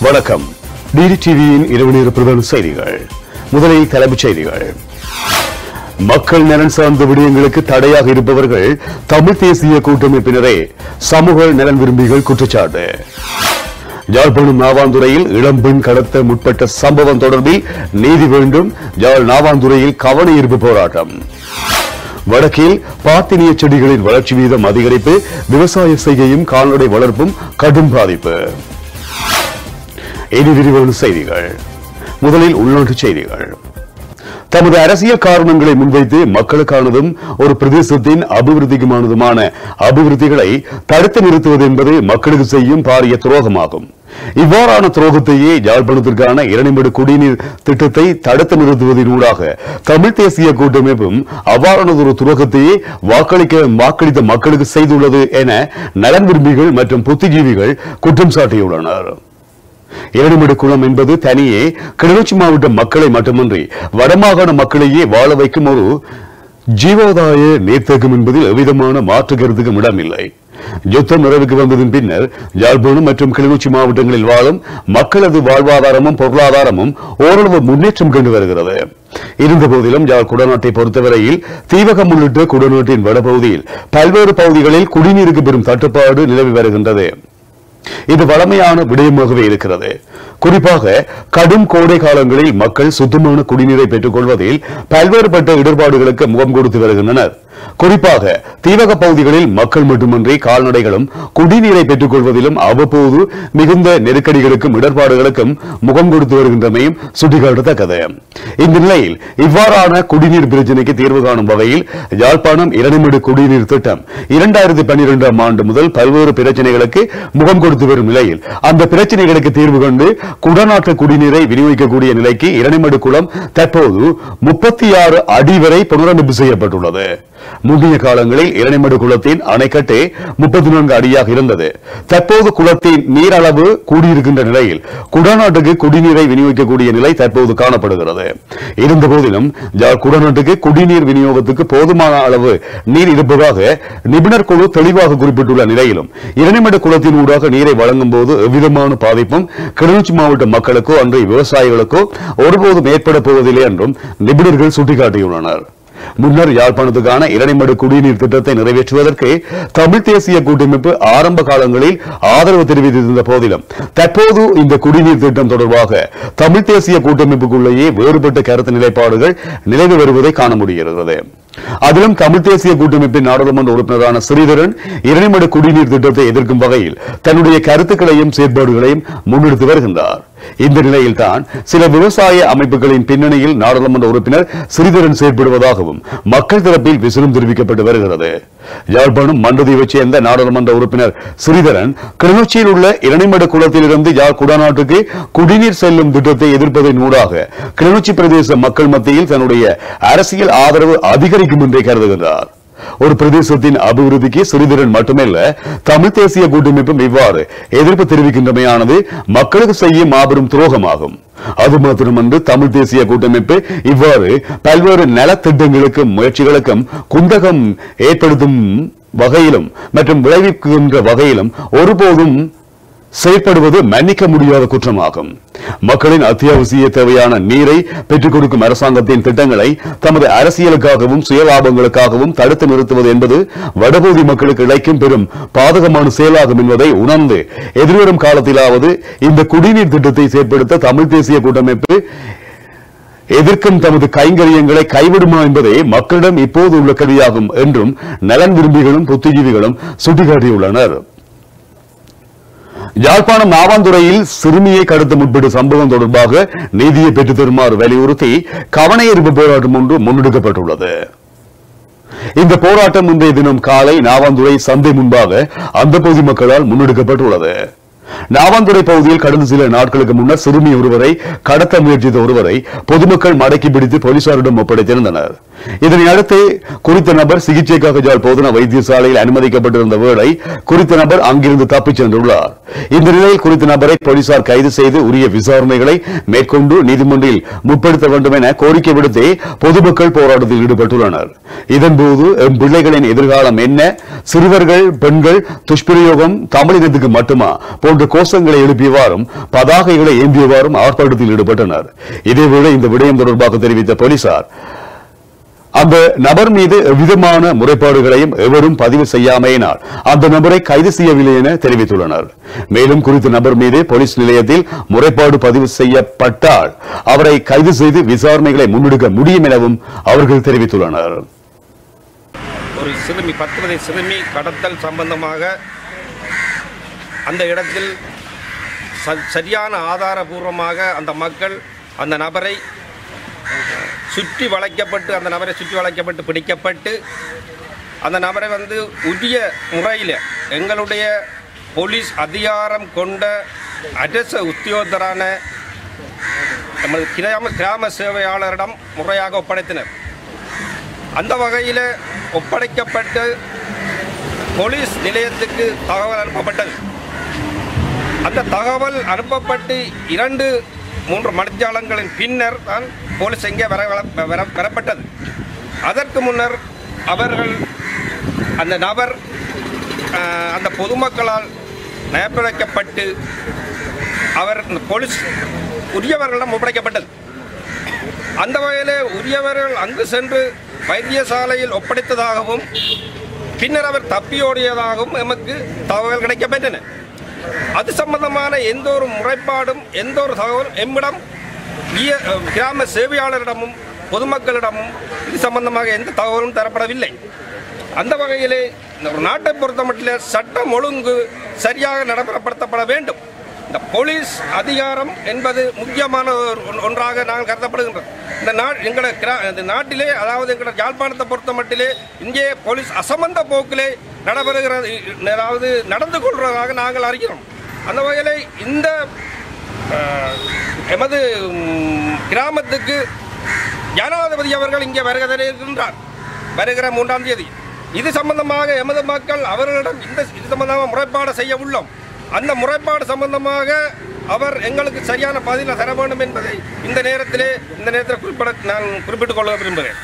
வணக்கம். டிடிடிவியின் இரவு நேர பிரதான செய்திகள். முதலில் தலைப்புச் செய்திகள். மக்கள் நலன் சார்ந்த விடயங்களுக்கு தடையாக இருப்பவர்கள் தமிழ் தேசிய கூட்டமைப்பினரே, சமூக நலன் விரும்பிகள் குற்றச்சாட்டு. யாழ்ப்பாணம் நாவாந்துறையில் இளம்பெண் கடத்த முற்பட்ட சம்பவம் தொடர்பில் நீதி வேண்டும், யாழ் நாவாந்துறையில் கவன ஈர்ப்பு போராட்டம். வடக்கில் பாத்தினிய செடிகளின் வளர்ச்சி வீதம் அதிகரிப்பு, விவசாய செய்கையும் கால்நடை வளர்ப்பும் கடும் பாதிப்பு. இனி விரிவான செய்திகள். முதலில் உள்நாட்டுச் செய்திகள். தமது அரசியல் காரணங்களை முன்வைத்து மக்களுக்கானதும் ஒரு பிரதேசத்தின் அபிவிருத்திக்குமானதுமான அபிவிருத்திகளை தடுத்து நிறுத்துவது என்பது மக்களுக்கு செய்யும் பாரிய துரோகமாகும். இவ்வாறான துரோகத்தையே யாழ்ப்பாணத்திற்கான இரணிமடு குடிநீர் திட்டத்தை தடுத்து நிறுத்துவதனூடாக தமிழ் தேசிய கூட்டமைப்பும் அவ்வாறானதொரு துரோகத்தையே வாக்களித்த மக்களுக்கு செய்துள்ளது என நலன் விரும்பிகள் மற்றும் புத்திஜீவிகள் குற்றம் சாட்டியுள்ளனர். இரணிமடு குளம் என்பது தனியே கிளிநொச்சி மாவட்ட மக்களை மட்டுமின்றி வடமாகாண மக்களையே வாழ வைக்கும் ஒரு ஜீவோதாய நீர்த்தேக்கம் என்பதில் எவ்விதமான மாற்று கருத்துக்கும் இடமில்லை. யுத்தம் நிறைவுக்கு வந்ததன் பின்னர் யாழ்ப்பாணம் மற்றும் கிளிநொச்சி மாவட்டங்களில் வாழும் மக்களது வாழ்வாதாரமும் பொருளாதாரமும் ஓரளவு முன்னேற்றம் கண்டு வருகிறது. இருந்தபோதிலும் யாழ் குடநாட்டை பொறுத்தவரையில் தீவகம் உள்ளிட்ட குடநாட்டின் வடபகுதியில் பல்வேறு பகுதிகளில் குடிநீருக்கு பெரும் தட்டுப்பாடு நிலவி வருகின்றது. இது வளமையான விடயமாகவே இருக்கிறது. குறிப்பாக கடும் கோடை காலங்களில் மக்கள் சுத்தமான குடிநீரை பெற்றுக் கொள்வதில் பல்வேறுபட்ட இடர்பாடுகளுக்கு முகம் கொடுத்து வருகின்றனர். குறிப்பாக தீவக பகுதிகளில் மக்கள் மட்டுமின்றி கால்நடைகளும் குடிநீரை பெற்றுக் கொள்வதிலும் அவ்வப்போது மிகுந்த நெருக்கடிகளுக்கும் இடர்பாடுகளுக்கும் முகம் கொடுத்து வருகின்றமையும் சுட்டிக்காட்டத்தக்கது. இந்த நிலையில் இவ்வாறான குடிநீர் பிரச்சினைக்கு தீர்வு காணும் வகையில் யாழ்ப்பாணம் இரணிமடு குடிநீர் திட்டம் 2012ஆம் ஆண்டு முதல் பல்வேறு பிரச்சனைகளுக்கு முகம் கொடுத்து வரும் நிலையில் அந்த பிரச்சனைகளுக்கு தீர்வு கண்டு குடநாட்டு குடிநீரை விநியோகிக்கக்கூடிய நிலைக்கு இரணிமடு குளம் தற்போது 36 அடி வரை புனரமைப்பு செய்யப்பட்டுள்ளது. முந்தைய காலங்களில் இரணிமடு குளத்தின் அணைக்கட்டு 34 அடியாக இருந்தது. தற்போது குளத்தின் நீர் அளவு கூடியிருக்கின்ற நிலையில் குடநாட்டுக்கு குடிநீரை விநியோகிக்கக்கூடிய நிலை தற்போது காணப்படுகிறது. இருந்தபோதிலும் குடநாட்டுக்கு குடிநீர் விநியோகத்துக்கு போதுமான அளவு நீர் இருப்பதாக நிபுணர் குழு தெளிவாக குறிப்பிட்டுள்ள நிலையிலும் இரணிமடு குளத்தின் ஊடாக நீரை வழங்கும் போது எவ்விதமான பாதிப்பும் கிளிநொச்சி மாவட்ட மக்களுக்கோ அன்று விவசாயிகளுக்கோ ஒருபோதும் ஏற்பட போவதில்லை என்றும் நிபுணர்கள் சுட்டிக்காட்டியுள்ளனர். முன்னர் யாழ்ப்பாணத்துக்கான இரணிமடு குடிநீர் திட்டத்தை நிறைவேற்றுவதற்கு தமிழ் தேசிய கூட்டமைப்பு ஆரம்ப காலங்களில் ஆதரவு தெரிவித்திருந்த போதிலும் தற்போது இந்த குடிநீர் திட்டம் தொடர்பாக தமிழ் தேசிய கூட்டமைப்புக்குள்ளேயே வேறுபட்ட கருத்து நிலைப்பாடுகள் நிலவி வருவதை காண முடிகிறது. அதிலும் தமிழ் தேசிய கூட்டமைப்பின் நாடாளுமன்ற உறுப்பினரான ஸ்ரீதரன் இரணிமடு குடிநீர் திட்டத்தை எதிர்க்கும் வகையில் தன்னுடைய கருத்துக்களையும் செயற்பாடுகளையும் முன்னெடுத்து வருகின்றார். இந்த நிலையில் தான் சில விவசாய அமைப்புகளின் பின்னணியில் நாடாளுமன்ற உறுப்பினர் ஸ்ரீதரன் செயற்படுவதாகவும் மக்கள் தரப்பில் விசனம் தெரிவிக்கப்பட்டு வருகிறது. யாழ்ப்பாணம் மண்டதீவைச் சேர்ந்த நாடாளுமன்ற உறுப்பினர் ஸ்ரீதரன் கிளிநொச்சியில் உள்ள இரணிமடு குளத்திலிருந்து யாழ் குடநாட்டுக்கு குடிநீர் செல்லும் திட்டத்தை எதிர்ப்பதன் ஊடாக கிளிநொச்சி பிரதேச மக்கள் மத்தியில் தன்னுடைய அரசியல் ஆதரவு அதிகரிக்கும் என்றே கருதுகின்றார். ஒரு பிரதேசத்தின் அபிவிருத்திக்கு ஸ்ரீதரன் மட்டுமல்ல, தமிழ் தேசிய கூட்டமைப்பும் இவ்வாறு எதிர்ப்பு தெரிவிக்கின்றமையானது மக்களுக்கு செய்யும் மாபெரும் துரோகமாகும். அது மாத்திரமன்று தமிழ் தேசிய கூட்டமைப்பு இவ்வாறு பல்வேறு நலத்திட்டங்களுக்கும் முயற்சிகளுக்கும் குந்தகம் ஏற்படுத்தும் வகையிலும் மற்றும் விளைவிக்கின்ற வகையிலும் ஒருபோதும் செயற்படுவது மன்னிக்க முடியாத குற்றமாகும். மக்களின் அத்தியாவசிய தேவையான நீரை பெற்றுக் கொடுக்கும் அரசாங்கத்தின் திட்டங்களை தமது அரசியலுக்காகவும் சுயலாபங்களுக்காகவும் தடுத்து நிறுத்துவது என்பது வடபகுதி மக்களுக்கு இழைக்கும் பெரும் பாதகமான செயலாகும் என்பதை உணர்ந்து எதிர்வரும் காலத்திலாவது இந்த குடிநீர் திட்டத்தை செயற்படுத்த தமிழ் தேசிய கூட்டமைப்பு எதிர்க்கும் தமது கைங்கரியங்களை கைவிடுமா என்பதே மக்களிடம் இப்போது உள்ள கேள்வியாகும் என்றும் நலன் விரும்பிகளும் புத்திஜீவிகளும் சுட்டிக்காட்டியுள்ளனர். யாழ்ப்பாணம் நாவாந்துறையில் சிறுமியை கடத்த முற்பட்ட சம்பவம் தொடர்பாக நீதியை பெற்றுத் தருமாறு வலியுறுத்தி கவன ஈர்ப்பு போராட்டம் ஒன்று முன்னெடுக்கப்பட்டுள்ளது. இந்த போராட்டம் இன்றைய தினம் காலை நாவாந்துறை சந்தை முன்பாக அந்த பகுதி மக்களால் முன்னெடுக்கப்பட்டுள்ளது. நாவாந்துறை பகுதியில் கடந்த சில நாட்களுக்கு முன்னர் சிறுமி ஒருவரை கடத்த முயற்சித்த ஒருவரை பொதுமக்கள் மடக்கி பிடித்து போலீசாரிடம் ஒப்படைத்திருந்தனர். இதனை அடுத்து குறித்த நபர் சிகிச்சைக்காக யாழ் போதனா வைத்தியசாலையில் அனுமதிக்கப்பட்டிருந்த வேளை குறித்த நபர் அங்கிருந்து தப்பிச் சென்றுள்ளார். இந்த நிலையில் குறித்த நபரை போலீசார் கைது செய்து உரிய விசாரணைகளை மேற்கொண்டு நீதிமன்றில் முற்படுத்த வேண்டும் என கோரிக்கை விடுத்து பொதுமக்கள் போராட்டத்தில் ஈடுபட்டுள்ளனர். இதன்போது பிள்ளைகளின் எதிர்காலம் என்ன, சிறுவர்கள் பெண்கள் துஷ்பிரயோகம் தமிழினத்துக்கு மட்டுமா போன்ற போன்ற கோஷங்களை எழுப்பியவாறும் பதாகைகளை ஏந்தியவாறும் ஆர்ப்பாட்டத்தில் ஈடுபட்டனர். இதேவேளை இந்த விடயம் தொடர்பாக தெரிவித்த போலீசார் அந்த நபர் மீது எவ்விதமான முறைப்பாடுகளையும் எவரும் பதிவு செய்யாமையினால் அந்த நபரை கைது செய்யவில்லை என தெரிவித்துள்ளனர். மேலும் குறித்த நபர் மீது போலீஸ் நிலையத்தில் முறைப்பாடு பதிவு செய்யப்பட்டால் அவரை கைது செய்து விசாரணைகளை முன்னெடுக்க முடியும் எனவும் அவர்கள் தெரிவித்துள்ளனர். ஒரு சிறுமி 10 வயது சிறுமி கடத்தல் சம்பந்தமாக அந்த இடத்தில் சரியான ஆதாரபூர்வமாக அந்த மக்கள் அந்த நபரை சுற்றி வளைக்கப்பட்டு பிடிக்கப்பட்டு அந்த நபரை உரிய முறையில் எங்களுடைய போலீஸ் அதிகாரம் கொண்ட அரச உத்தியோகத்தரான நமது கிராம சேவையாளரிடம் முறையாக ஒப்படைத்தனர். அந்த வகையில் ஒப்படைக்கப்பட்டு போலீஸ் நிலையத்துக்கு தகவல் அனுப்பப்பட்டது. அந்த தகவல் அனுப்பப்பட்டு 2-3 மணித்தியாலங்களின் பின்னர் தான் போலீஸ் இங்கே வரப்பட்டது. அதற்கு முன்னர் அந்த நபர் அந்த பொதுமக்களால் நயப்பிழைக்கப்பட்டு அவர் போலீஸ் உரியவர்களிடம் ஒப்படைக்கப்பட்டது. அந்த வகையில் உரியவர்கள் அங்கு சென்று வைத்தியசாலையில் ஒப்படைத்ததாகவும் பின்னர் அவர் தப்பியோடியதாகவும் எமக்கு தகவல் கிடைக்கப்பட்டன. அது சம்பந்தமான எந்த ஒரு முறைப்பாடும் எந்த ஒரு தகவலும் எம்மிடம் கிராம சேவையாளரிடமும் பொதுமக்களிடமும் இது சம்பந்தமாக எந்த தகவலும் தரப்படவில்லை. அந்த வகையிலே ஒரு நாட்டை பொறுத்தமட்டில் சட்டம் ஒழுங்கு சரியாக நடைமுறைப்படுத்தப்பட வேண்டும். இந்த போலீஸ் அதிகாரம் என்பது முக்கியமான ஒன்றாக நாங்கள் கருதப்படுகின்றோம். இந்த நாட்டிலே, அதாவது எங்கள் யாழ்ப்பாணத்தை பொறுத்த மட்டிலே இங்கே போலீஸ் அசமந்த போக்கிலே நடைபெறுகிறது, அதாவது நடந்து கொள்வதாக நாங்கள் அறிகிறோம். அந்த வகையில் இந்த எமது கிராமத்துக்கு ஜனாதிபதி அவர்கள் இங்கே வருகின்றார், வருகிற 3ஆம் தேதி. இது சம்பந்தமாக எமது மக்கள் அவர்களிடம் இது சம்பந்தமாக முறைப்பாடு செய்ய உள்ளோம். அந்த முறைப்பாடு சம்பந்தமாக அவர் எங்களுக்கு சரியான பதிலை தர வேண்டும் என்பதை இந்த நேரத்தில் நான் குறிப்பிட்டுக் கொள்ள விரும்புகிறேன்.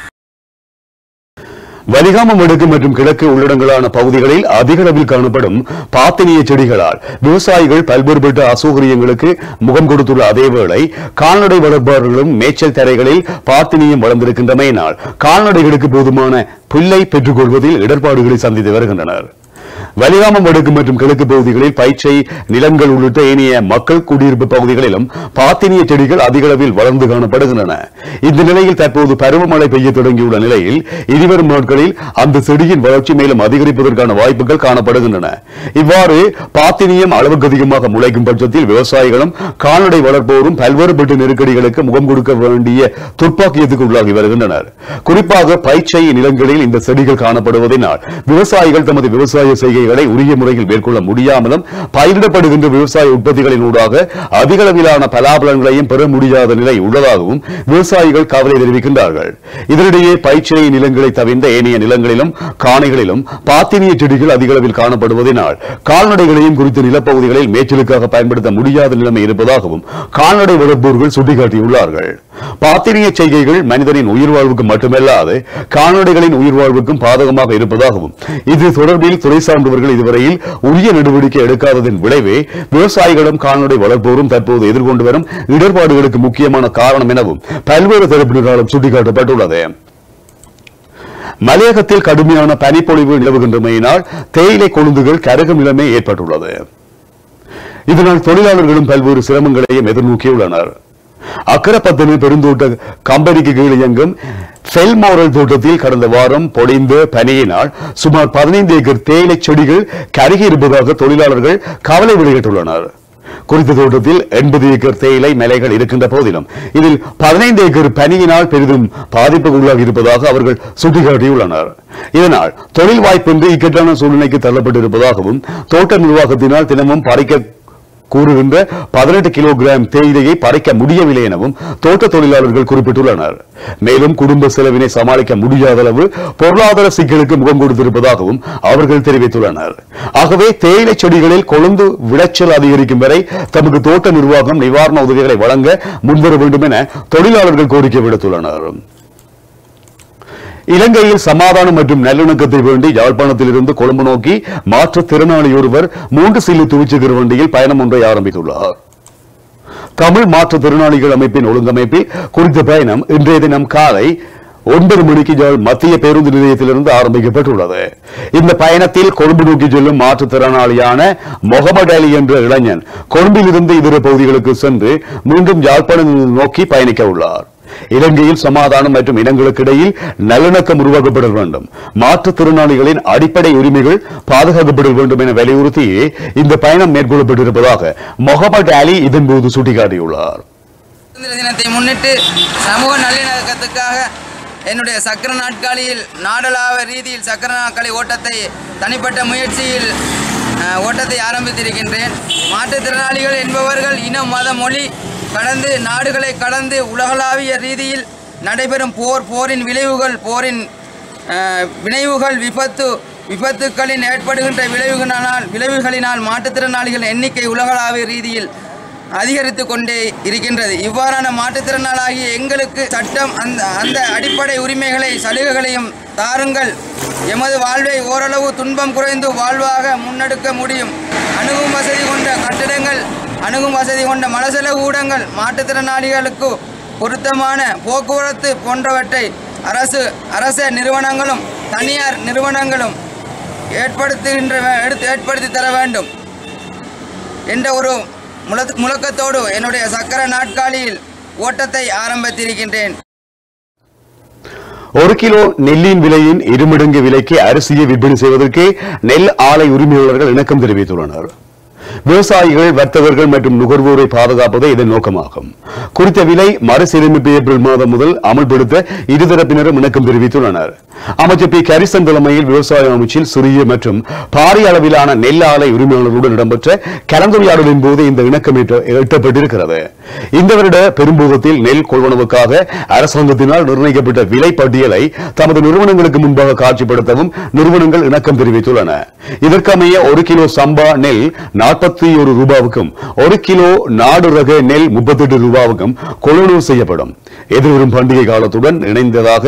வலிகாமம் வடக்கு மற்றும் கிழக்கு உள்ளடங்களான பகுதிகளில் அதிக அளவில் காணப்படும் பாத்தினிய செடிகளால் விவசாயிகள் பல்வேறுபட்ட அசௌகரியங்களுக்கு முகம் கொடுத்துள்ள அதேவேளை கால்நடை வளர்ப்பாளர்களும் மேய்ச்சல் தரைகளில் பாத்தினியம் வளர்ந்திருக்கின்றமையினால் கால்நடைகளுக்கு போதுமான புல்லை பெற்றுக் கொள்வதில் இடர்பாடுகளை சந்தித்து வருகின்றனர். வலிகாமம் வடக்கு மற்றும் கிழக்கு பகுதிகளில் பயிற்சை நிலங்கள் உள்ளிட்ட ஏனைய மக்கள் குடியிருப்பு பகுதிகளிலும் பாத்தினிய செடிகள் அதிக அளவில் வளர்ந்து காணப்படுகின்றன. இந்த நிலையில் தற்போது பருவமழை பெய்ய தொடங்கியுள்ள நிலையில் இனிவரும் நாட்களில் அந்த செடியின் வளர்ச்சி மேலும் அதிகரிப்பதற்கான வாய்ப்புகள் காணப்படுகின்றன. இவ்வாறு பாத்தினியம் அளவுக்கு அதிகமாக முளைக்கும் பட்சத்தில் விவசாயிகளும் கால்நடை வளர்ப்போரும் பல்வேறுபட்ட நெருக்கடிகளுக்கு முகம் கொடுக்க வேண்டிய துர்ப்பாக்கியத்துக்கு உள்ளாகி வருகின்றனர். குறிப்பாக பயிற்சை நிலங்களில் இந்த செடிகள் காணப்படுவதனால் விவசாயிகள் தமது விவசாய செய்கைகளை உரிய முறையில் மேற்கொள்ள முடியாமலும் பயிரிடப்படுகின்ற விவசாய உற்பத்திகளின் ஊடாக அதிக அளவிலான பலாபலன்களையும் பெற முடியாத நிலை உள்ளதாகவும் விவசாயிகள் கவலை தெரிவிக்கின்றார்கள். இதனிடையே பயிற்சியை நிலங்களை தவிர்ந்த ஏனைய நிலங்களிலும் காணிகளிலும் பாத்தினிய செடிகள் அதிக அளவில் காணப்படுவதனால் கால்நடைகளையும் குறித்த நிலப்பகுதிகளில் மேய்ச்சலுக்காக பயன்படுத்த முடியாத நிலைமை இருப்பதாகவும் கால்நடை வளர்ப்போர்கள் சுட்டிக்காட்டியுள்ளார்கள். பாத்தினிய செய்கைகள் மனிதனின் உயிர் வாழ்வுக்கு மட்டுமல்லாது கால்நடைகளின் உயிர் வாழ்வுக்கும் பாதகமாக இருப்பதாகவும் இது தொடர்பில் துறை சார்ந்தவர்கள் இதுவரையில் உரிய நடவடிக்கை எடுக்காததன் விளைவே விவசாயிகளும் கால்நடை வளர்ப்போரும் தற்போது எதிர்கொண்டு வரும் இடர்பாடுகளுக்கு முக்கியமான காரணம் எனவும் பல்வேறு தரப்பினராலும் சுட்டிக்காட்டப்பட்டுள்ளது. மலையகத்தில் கடுமையான பனிப்பொழிவு நிலவுகின்றமையினால் தேயிலை கொழுந்துகள் கருகும் நிலைமை ஏற்பட்டுள்ளது. இதனால் தொழிலாளர்களும் பல்வேறு சிரமங்களையும் எதிர்நோக்கியுள்ளனர். அக்கரப்பத்தனை பெருந்தோட்ட கம்பெனிக்கு கீழ் இயங்கும் ஃபெல்மோரல் தோட்டத்தில் கடந்த வாரம் பொழிந்த பனியினால் சுமார் 15 ஏக்கர் தேயிலை செடிகள் கருகி இருப்பதாக தொழிலாளர்கள் கவலை வெளியிட்டுள்ளனர். குறித்த தோட்டத்தில் 80 ஏக்கர் தேயிலை மலைகள் இருக்கின்ற போதிலும் இதில் 15 ஏக்கர் பனியினால் பெரிதும் பாதிப்புக்கு உள்ளாகி இருப்பதாக அவர்கள் சுட்டிக்காட்டியுள்ளனர். இதனால் தொழில் வாய்ப்பின்றி இக்கட்டான சூழ்நிலைக்கு தள்ளப்பட்டிருப்பதாகவும் தோட்ட நிர்வாகத்தினால் தினமும் பறிக்க கூறுகின்ற 18 கிலோகிராம் தேயிலையை பறிக்க முடியவில்லை எனவும் தோட்ட தொழிலாளர்கள் குறிப்பிட்டுள்ளனர். மேலும் குடும்ப செலவினை சமாளிக்க முடியாத அளவு பொருளாதார சிக்கலுக்கு முகம் கொடுத்திருப்பதாகவும் அவர்கள் தெரிவித்துள்ளனர். ஆகவே தேயிலை செடிகளில் கொழுந்து விளைச்சல் அதிகரிக்கும் வரை தமது தோட்ட நிர்வாகம் நிவாரண உதவிகளை வழங்க முன்வர வேண்டும் என தொழிலாளர்கள் கோரிக்கை விடுத்துள்ளனர். இலங்கையில் சமாதானம் மற்றும் நல்லிணக்கத்தை வேண்டி யாழ்ப்பாணத்திலிருந்து கொழும்பு நோக்கி மாற்றுத்திறனாளி ஒருவர் 3 சில்லு துவிச்சக்கர வண்டியில் பயணம் ஒன்றை ஆரம்பித்துள்ளார். தமிழ் மாற்றுத்திறனாளிகள் அமைப்பின் ஒழுங்கமைப்பில் குறித்த பயணம் இன்றைய தினம் காலை 9 மணிக்கு யாழ் மத்திய பேருந்து நிலையத்திலிருந்து ஆரம்பிக்கப்பட்டுள்ளது. இந்த பயணத்தில் கொழும்பு நோக்கி செல்லும் மாற்றுத்திறனாளியான முகமது அலி என்ற இளைஞன் கொழும்பிலிருந்து இதர பகுதிகளுக்கு சென்று மீண்டும் யாழ்ப்பாணம் நோக்கி பயணிக்க உள்ளார். இலங்கையில் சமாதானம் மற்றும் இனங்களுக்கு இடையில் நல்லிணக்கம் உருவாக்கப்பட வேண்டும், மாற்றுத்திறனாளிகளின் அடிப்படை உரிமைகள் பாதுகாக்கப்பட வேண்டும் என வலியுறுத்தியே இந்த பயணம் மேற்கொள்ளப்பட்டிருப்பதாக முகமது அலி இதன்போது சுட்டிக்காட்டியுள்ளார். தினத்தை முன்னிட்டு சமூக நல்லிணக்கத்துக்காக என்னுடைய சக்கர நாட்காலியில் நாடளாவ ரீதியில் சக்கர நாட்காலி ஓட்டத்தை தனிப்பட்ட முயற்சியில் ஓட்டத்தை ஆரம்பித்திருக்கின்றேன். மாற்றுத்திறனாளிகள் என்பவர்கள் இனம், மத, மொழி கடந்து நாடுகளை கடந்து உலகளாவிய ரீதியில் நடைபெறும் போரின் விளைவுகள் விபத்துக்களின் ஏற்படுகின்ற விளைவுகளினால் மாற்றுத்திறனாளிகள் எண்ணிக்கை உலகளாவிய ரீதியில் அதிகரித்து கொண்டே இருக்கின்றது. இவ்வாறான மாற்றுத்திறனாளாகிய எங்களுக்கு சட்டம் அந்த அடிப்படை உரிமைகளை சலுகைகளையும் தாருங்கள். எமது வாழ்வை ஓரளவு துன்பம் குறைந்து வாழ்வாக முன்னெடுக்க முடியும். அணுகும் வசதி கொண்ட கட்டிடங்கள், அணுகும் வசதி கொண்ட மலசெலவு ஊடகங்கள், மாற்றுத்திறனாளிகளுக்கு பொருத்தமான போக்குவரத்து போன்றவற்றை அரச நிறுவனங்களும் தனியார் நிறுவனங்களும் ஏற்படுத்தி தர வேண்டும் என்ற ஒரு முழக்கத்தோடு என்னுடைய சக்கர நாட்காலியில் ஓட்டத்தை ஆரம்பித்திருக்கின்றேன். 1 கிலோ நெல்லின் விலையின் 2 மடங்கு விலைக்கு அரிசியை விற்பனை செய்வதற்கு நெல் ஆலை உரிமையாளர்கள் இணக்கம் தெரிவித்துள்ளனர். விவசாயிகள், வர்த்தகர்கள் மற்றும் நுகர்வோரை பாதுகாப்பதே இதன் நோக்கமாகும். குறித்த விலை மறுசீரமைப்பு ஏப்ரல் மாதம் முதல் அமல்படுத்த இருதரப்பினரும் இணக்கம் தெரிவித்துள்ளனர். அமைச்சர் பி. கரிசன் தலைமையில் விவசாய அமைச்சில் சிறிய மற்றும் பாரிய அளவிலான நெல் ஆலை உரிமையாளர்களுடன் இடம்பெற்ற கலந்துரையாடலின் போது இந்த இணக்கம் எட்டப்பட்டிருக்கிறது. இந்த வருட பெரும்போகத்தில் நெல் கொள்வனவுக்காக அரசாங்கத்தினால் நிர்ணயிக்கப்பட்ட விலை பட்டியலை தமது நிறுவனங்களுக்கு முன்பாக காட்சிப்படுத்தவும் நிறுவனங்கள் இணக்கம் தெரிவித்துள்ளன. இதற்கமைய 1 கிலோ சம்பா நெல் 41 ரூபாவுக்கும் 1 கிலோ நாடு ரக நெல் 38 ரூபாவுக்கும் கொள்வனவு செய்யப்படும். எதிர்வரும் பண்டிகை காலத்துடன் இணைந்ததாக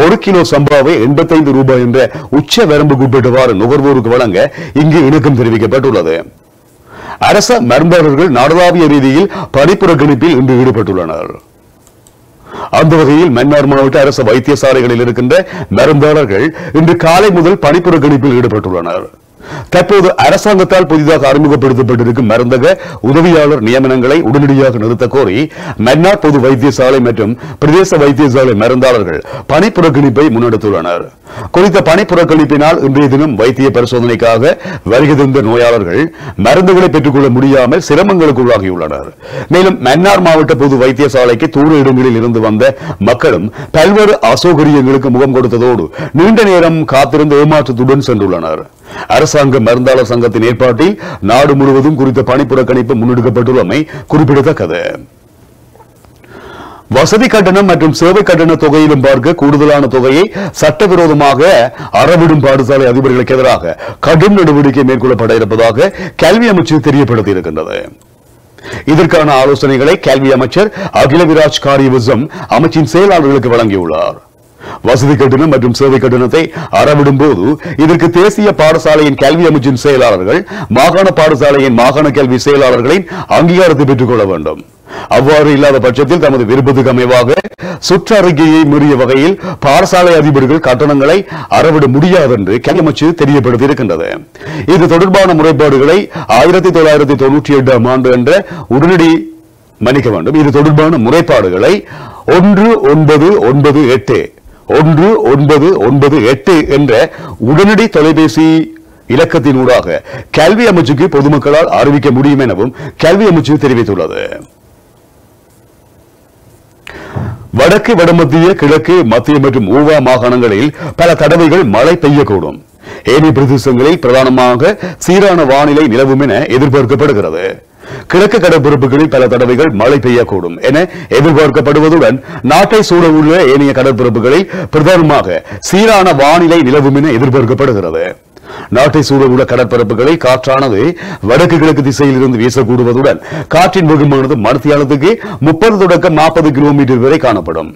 1 கிலோ சம்பாவை 85 ரூபாய் என்ற உச்ச வரம்புக்குட்பட்டவாறு நுகர்வோருக்கு வழங்க இங்கு இணக்கம் தெரிவிக்கப்பட்டுள்ளது. அரச மருந்தாளர்கள் நாடளாவிய ரீதியில் பணிப்புறக்கணிப்பில் இன்று ஈடுபட்டுள்ளனர். அந்த வகையில் மன்னார் மாவட்ட அரசு வைத்தியசாலைகளில் இருக்கின்ற மருந்தாளர்கள் இன்று காலை முதல் பணிப்புறக்கணிப்பில் ஈடுபட்டுள்ளனர். தற்போது அரசாங்கத்தால் புதிதாக அறிமுகப்படுத்தப்பட்டிருக்கும் மருந்தக உதவியாளர் நியமனங்களை உடனடியாக நிறுத்த கோரி மன்னார் பொது வைத்தியசாலை மற்றும் பிரதேச வைத்தியசாலை மருந்தாளர்கள் பணிப்புறக்கணிப்பை முன்னெடுத்துள்ளனர். குறித்த பணிப்புறக்கணிப்பினால் இன்றைய தினம் வைத்திய பரிசோதனைக்காக வருகை தந்த நோயாளர்கள் மருந்துகளை பெற்றுக்கொள்ள முடியாமல் சிரமங்களுக்கு உள்ளாகியுள்ளனர். மேலும் மன்னார் மாவட்ட பொது வைத்தியசாலைக்கு தூர இடங்களில் இருந்து வந்த மக்களும் பல்வேறு அசௌகரியங்களுக்கு முகம் கொடுத்ததோடு நீண்ட நேரம் காத்திருந்து ஏமாற்றத்துடன் சென்றுள்ளனர். அரசாங்க மருந்தாளர் சங்கத்தின் ஏற்பாட்டில் நாடு முழுவதும் குறித்த பணிப்புறக்கணிப்பு முன்னெடுக்கப்பட்டுள்ளமை குறிப்பிடத்தக்கது. வசதி கட்டணம் மற்றும் சேவை கட்டண தொகையிலும் பார்க்க கூடுதலான தொகையை சட்டவிரோதமாக அறவிடும் பாடசாலை அதிபர்களுக்கு எதிராக கடும் நடவடிக்கை மேற்கொள்ளப்பட இருப்பதாக கல்வி அமைச்சு தெரியப்படுத்தியிருக்கின்றது. இதற்கான ஆலோசனைகளை கல்வி அமைச்சர் அகிலவிராஜ் காரியவசம் அமைச்சின் செயலாளர்களுக்கு வழங்கியுள்ளார். வசதி கட்டணம் மற்றும் சேவை கட்டணத்தை அறவிடும் போது இதற்கு தேசிய பாடசாலையின் கல்வி அமைச்சின் செயலாளர்கள், மாகாண பாடசாலையின் மாகாண கல்வி செயலாளர்களின் அங்கீகாரத்தை பெற்றுக் கொள்ள வேண்டும். அவ்வாறு இல்லாத பட்சத்தில் தமது விருப்பத்துக்கு அமைவாக சுற்றறிக்கையை மீறிய வகையில் பாடசாலை அதிபர்கள் கட்டணங்களை அறவிட முடியாது என்று கல்வி அமைச்சு தெரியப்படுத்தியிருக்கின்றது. இது தொடர்பான முறைப்பாடுகளை 1998 ஆண்டு என்ற உடனடி மன்னிக்க வேண்டும். இது தொடர்பான முறைப்பாடுகளை 1998 என்ற உடனடி தொலைபேசி இலக்கத்தினூடாக கல்வி அமைச்சுக்கு பொதுமக்களால் அறிவிக்க முடியும் எனவும் கல்வி அமைச்சு தெரிவித்துள்ளது. வடக்கு, வடமத்திய, கிழக்கு, மத்திய மற்றும் ஊவா மாகாணங்களில் பல தடவைகள் மழை பெய்யக்கூடும். ஏனைய பிரதேசங்களில் பிரதானமாக சீரான வானிலை நிலவும் என எதிர்பார்க்கப்படுகிறது. கிழக்கு கடற்பரப்புகளில் பல தடவைகள் மழை பெய்யக்கூடும் என எதிர்பார்க்கப்படுவதுடன் நாட்டை சூழவுள்ள ஏனைய கடற்பரப்புகளில் பிரதானமாக சீரான வானிலை நிலவும் என எதிர்பார்க்கப்படுகிறது. நாட்டை சூழவுள்ள கடற்பரப்புகளில் காற்றானது வடக்கு கிழக்கு திசையில் இருந்து வீசக்கூடுவதுடன் காற்றின் வேகமானது மணித்தியாலத்துக்கு 30 தொடக்கம் 40 கிலோமீட்டர் வரை காணப்படும்.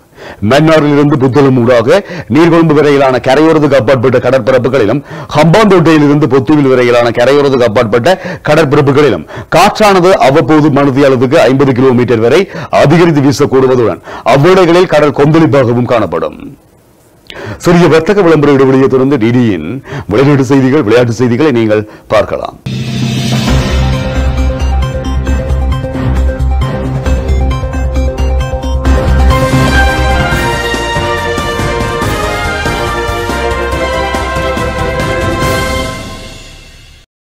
மன்னாரில் இருந்து புத்தளம் ஊடாக நீர்கொழும்பு வரையிலான கரையோரத்துக்கு அப்பாற்பட்ட கடற்பரப்புகளிலும் ஹம்பாந்தோட்டையில் இருந்து பொத்துவில் வரையிலான கரையோரத்துக்கு அப்பாற்பட்ட கடற்பரப்புகளிலும் காற்றானது அவ்வப்போது மணித்தியாலத்துக்கு 50 கிலோமீட்டர் வரை அதிகரித்து வீசக்கூடுவதுடன் அவ்வேளைகளில் கடல் கொந்தளிப்பாகவும் காணப்படும். சிறிய வர்த்தக விளம்பர இடைவெளியை தொடர்ந்து டிடியின் வெளிநாட்டு செய்திகள், விளையாட்டு செய்திகளை நீங்கள் பார்க்கலாம்.